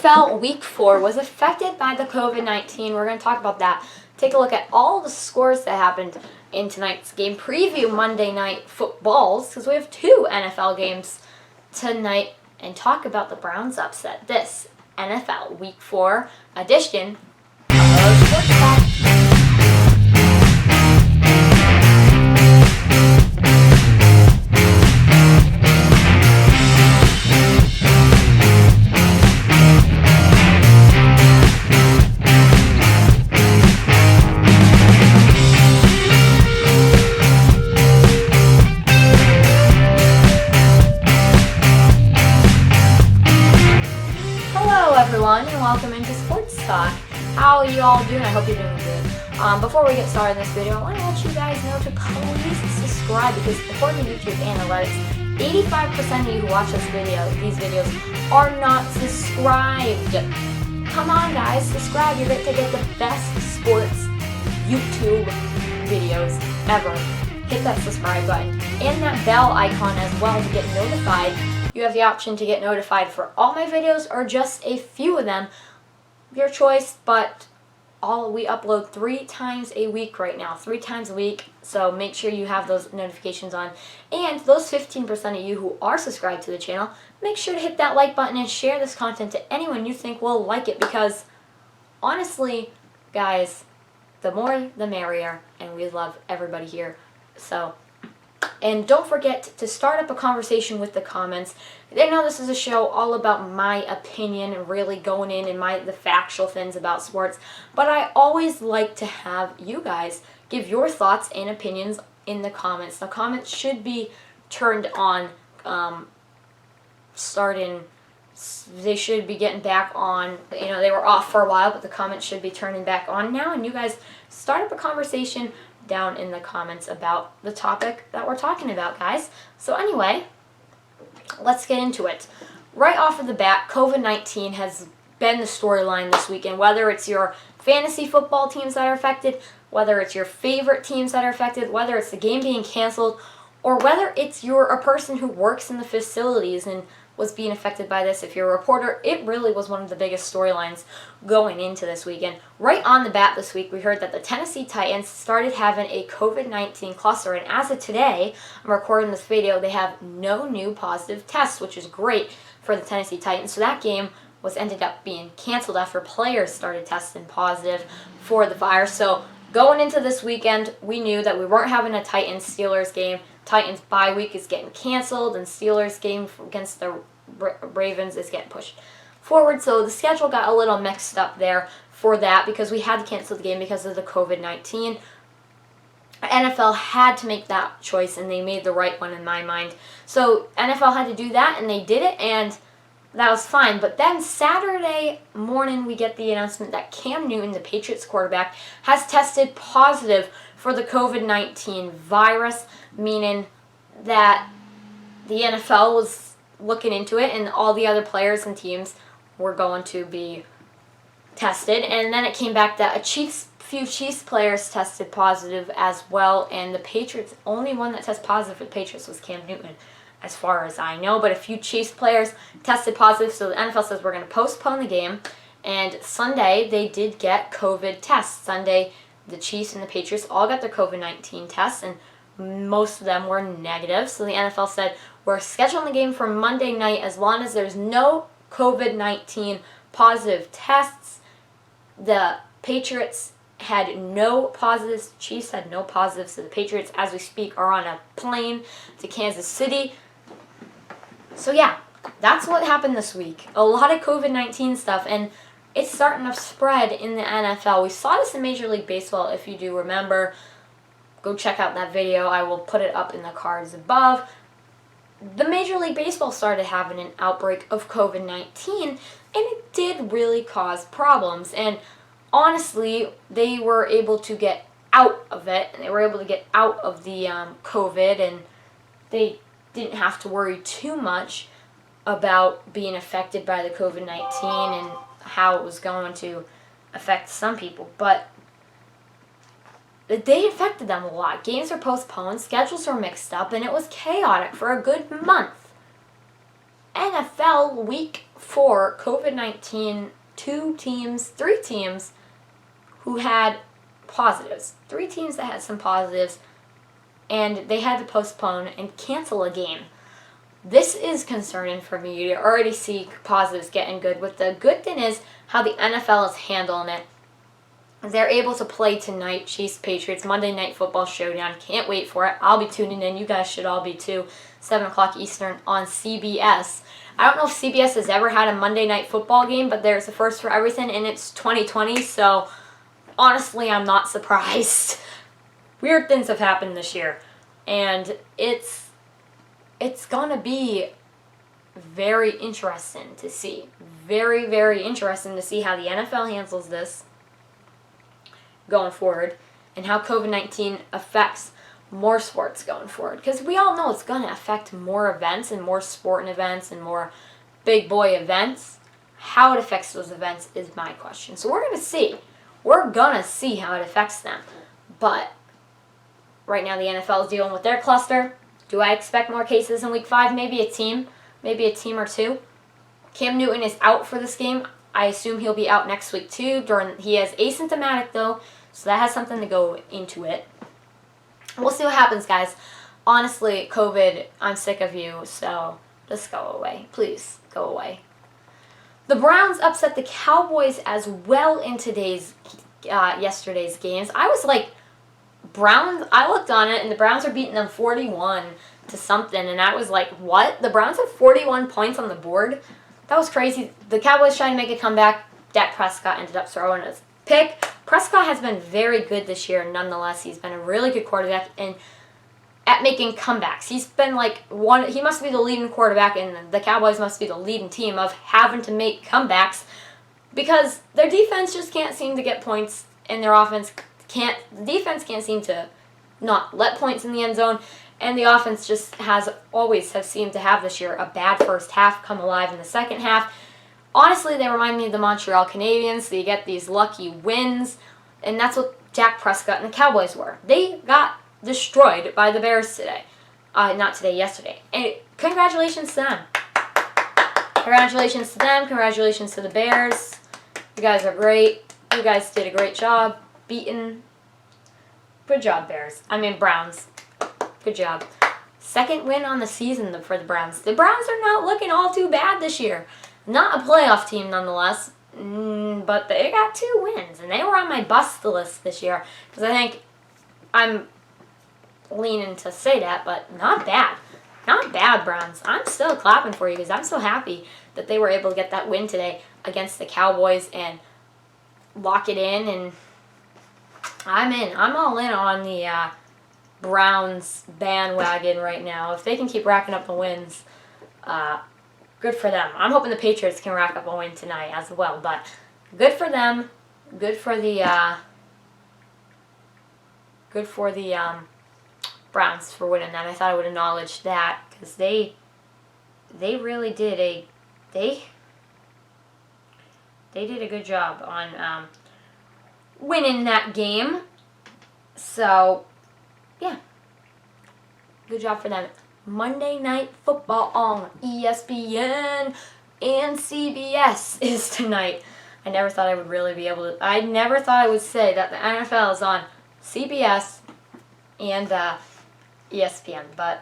NFL Week 4 was affected by the COVID-19. We're going to talk about that. Take a look at all the scores that happened in tonight's game. Preview Monday Night Footballs, because we have 2 NFL games tonight. And talk about the Browns upset. This NFL Week 4 edition of Sports Talk. And welcome into Sports Talk. How are you all doing? I hope you're doing good. Before we get started in this video, I want to let you guys know to please subscribe, because according to YouTube analytics, 85% of you who watch these videos are not subscribed. Come on guys, subscribe. You're going to get the best sports YouTube videos ever. Hit that subscribe button and that bell icon as well to get notified. You have the option to get notified for all my videos or just a few of them. Your choice, but we upload 3 times a week right now. 3 times a week, so make sure you have those notifications on. And those 15% of you who are subscribed to the channel, make sure to hit that like button and share this content to anyone you think will like it, because honestly, guys, the more the merrier, and we love everybody here. And don't forget to start up a conversation with the comments. I know this is a show all about my opinion and really going in and the factual things about sports, but I always like to have you guys give your thoughts and opinions in the comments. The comments should be turned on, they should be getting back on. You know, they were off for a while, but the comments should be turning back on now, and you guys start up a conversation down in the comments about the topic that we're talking about, guys. So anyway, let's get into it. Right off of the bat, COVID-19 has been the storyline this weekend. Whether it's your fantasy football teams that are affected, whether it's your favorite teams that are affected, whether it's the game being canceled, or whether it's you're a person who works in the facilities and was being affected by this. If you're a reporter, it really was one of the biggest storylines going into this weekend. Right on the bat this week, we heard that the Tennessee Titans started having a COVID-19 cluster, and as of today, I'm recording this video, they have no new positive tests, which is great for the Tennessee Titans. So that game ended up being canceled after players started testing positive for the virus. So going into this weekend, we knew that we weren't having a Titans-Steelers game. Titans bye week is getting canceled, and Steelers game against the Ravens is getting pushed forward. So the schedule got a little mixed up there for that, because we had to cancel the game because of the COVID-19. NFL had to make that choice, and they made the right one in my mind. So NFL had to do that, and they did it, and that was fine. But then Saturday morning, we get the announcement that Cam Newton, the Patriots quarterback, has tested positive for the COVID-19 virus, meaning that the NFL was looking into it, and all the other players and teams were going to be tested. And then it came back that few Chiefs players tested positive as well, and the Patriots, only one that tested positive for the Patriots was Cam Newton, as far as I know. But a few Chiefs players tested positive, so the NFL says we're going to postpone the game. And Sunday, they did get COVID tests. Sunday, the Chiefs and the Patriots all got their COVID-19 tests, and most of them were negative. So the NFL said, we're scheduling the game for Monday night as long as there's no COVID-19 positive tests. The Patriots had no positives. Chiefs had no positives. So the Patriots, as we speak, are on a plane to Kansas City. So yeah, that's what happened this week. A lot of COVID-19 stuff, and it's starting to spread in the NFL. We saw this in Major League Baseball, if you do remember. Go check out that video. I will put it up in the cards above. The Major League Baseball started having an outbreak of COVID-19, and it did really cause problems. And honestly, they were able to get out of it, and they were able to get out of the COVID, and they didn't have to worry too much about being affected by the COVID-19 and how it was going to affect some people. But they affected them a lot. Games were postponed, schedules were mixed up, and it was chaotic for a good month. NFL Week for COVID-19, three teams who had positives. 3 teams that had some positives, and they had to postpone and cancel a game. This is concerning for me. You already see positives getting good. But the good thing is how the NFL is handling it. They're able to play tonight, Chiefs Patriots, Monday Night Football Showdown. Can't wait for it. I'll be tuning in. You guys should all be too. 7 o'clock Eastern on CBS. I don't know if CBS has ever had a Monday Night Football game, but there's a first for everything, and it's 2020, so honestly, I'm not surprised. Weird things have happened this year, and it's gonna be very interesting to see. Very, very interesting to see how the NFL handles this going forward and how COVID-19 affects more sports going forward. Because we all know it's going to affect more events and more sporting events and more big boy events. How it affects those events is my question. So we're going to see. We're going to see how it affects them. But right now the NFL is dealing with their cluster. Do I expect more cases in Week 5? Maybe a team or two. Cam Newton is out for this game. I assume he'll be out next week too. He is asymptomatic though, so that has something to go into it. We'll see what happens, guys. Honestly, COVID, I'm sick of you, so just go away. Please, go away. The Browns upset the Cowboys as well in yesterday's games. I was like, Browns, I looked on it, and the Browns are beating them 41 to something, and I was like, what? The Browns have 41 points on the board? That was crazy. The Cowboys trying to make a comeback. Dak Prescott ended up throwing a pick. Prescott has been very good this year nonetheless. He's been a really good quarterback and at making comebacks. He's been he must be the leading quarterback, and the Cowboys must be the leading team of having to make comebacks because their defense just can't seem to get points, and their offense the defense can't seem to not let points in the end zone, and the offense just always have seemed to have this year a bad first half, come alive in the second half. Honestly, they remind me of the Montreal Canadiens. They get these lucky wins, and that's what Dak Prescott and the Cowboys were. They got destroyed by the Bears today. Not today, yesterday. And congratulations to them. Congratulations to them. Congratulations to the Bears. You guys are great. You guys did a great job beating. Good job, Bears. Browns. Good job. Second win on the season for the Browns. The Browns are not looking all too bad this year. Not a playoff team nonetheless, but they got 2 wins, and they were on my bust list this year because I think I'm leaning to say that, but not bad. Not bad, Browns. I'm still clapping for you because I'm so happy that they were able to get that win today against the Cowboys and lock it in, and I'm in. I'm all in on the Browns bandwagon right now. If they can keep racking up the wins, good for them. I'm hoping the Patriots can rack up a win tonight as well, but good for them. Good for the Browns for winning that. I thought I would acknowledge that because they really did they did a good job on winning that game. So yeah, good job for them. Monday Night Football on ESPN and CBS is tonight. I never thought I would really be able to. I never thought I would say that the NFL is on CBS and ESPN, but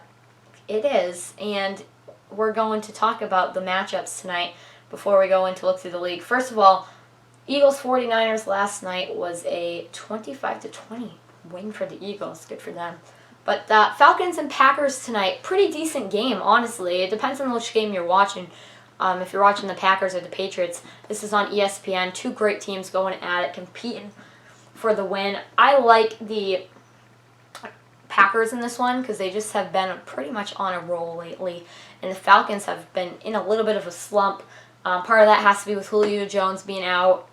it is. And we're going to talk about the matchups tonight before we go into look through the league. First of all, Eagles 49ers last night was a 25-20 win for the Eagles. Good for them. But Falcons and Packers tonight, pretty decent game, honestly. It depends on which game you're watching. If you're watching the Packers or the Patriots, this is on ESPN. 2 great teams going at it, competing for the win. I like the Packers in this one because they just have been pretty much on a roll lately. And the Falcons have been in a little bit of a slump. Part of that has to be with Julio Jones being out.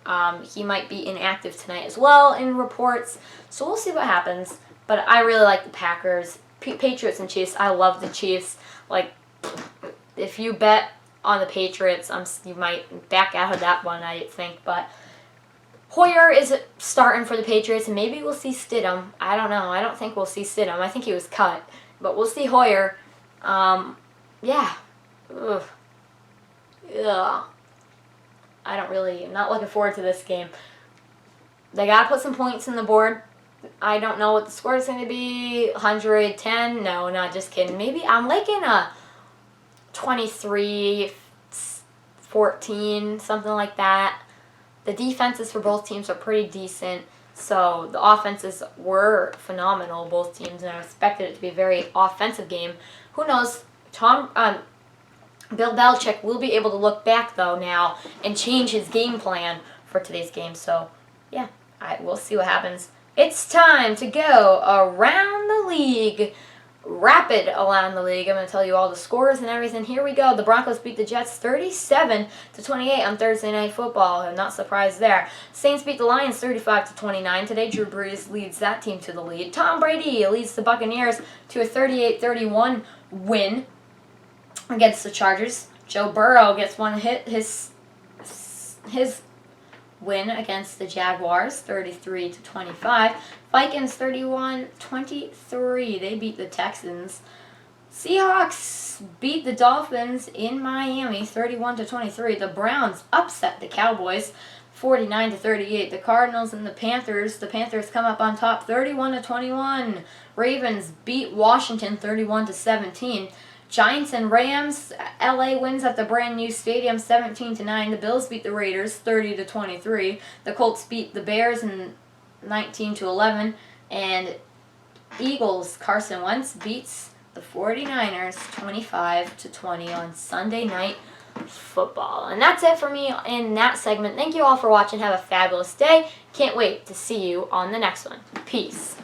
He might be inactive tonight as well in reports. So we'll see what happens. But I really like the Packers. Patriots and Chiefs, I love the Chiefs. Like, if you bet on the Patriots, you might back out of that one, I think. But Hoyer is starting for the Patriots, and maybe we'll see Stidham. I don't know. I don't think we'll see Stidham. I think he was cut. But we'll see Hoyer. Yeah. Ugh. Yeah. I'm not looking forward to this game. They got to put some points in the board. I don't know what the score is going to be. 110? No, not just kidding. Maybe I'm liking a 23-14, something like that. The defenses for both teams are pretty decent. So the offenses were phenomenal, both teams, and I expected it to be a very offensive game. Who knows? Bill Belichick will be able to look back, though, now and change his game plan for today's game. So, yeah, we'll see what happens. It's time to go around the league. Rapid around the league. I'm going to tell you all the scores and everything. Here we go. The Broncos beat the Jets 37-28 on Thursday Night Football. I'm not surprised there. Saints beat the Lions 35-29. Today, Drew Brees leads that team to the lead. Tom Brady leads the Buccaneers to a 38-31 win against the Chargers. Joe Burrow gets his win against the Jaguars, 33-25. Vikings 31-23. They beat the Texans. Seahawks beat the Dolphins in Miami, 31-23. The Browns upset the Cowboys, 49-38. The Cardinals and the Panthers come up on top, 31-21. Ravens beat Washington, 31-17. Giants and Rams, LA wins at the brand new stadium 17-9. The Bills beat the Raiders 30-23. The Colts beat the Bears 19-11. And Eagles, Carson Wentz beats the 49ers 25-20 on Sunday Night Football. And that's it for me in that segment. Thank you all for watching. Have a fabulous day. Can't wait to see you on the next one. Peace.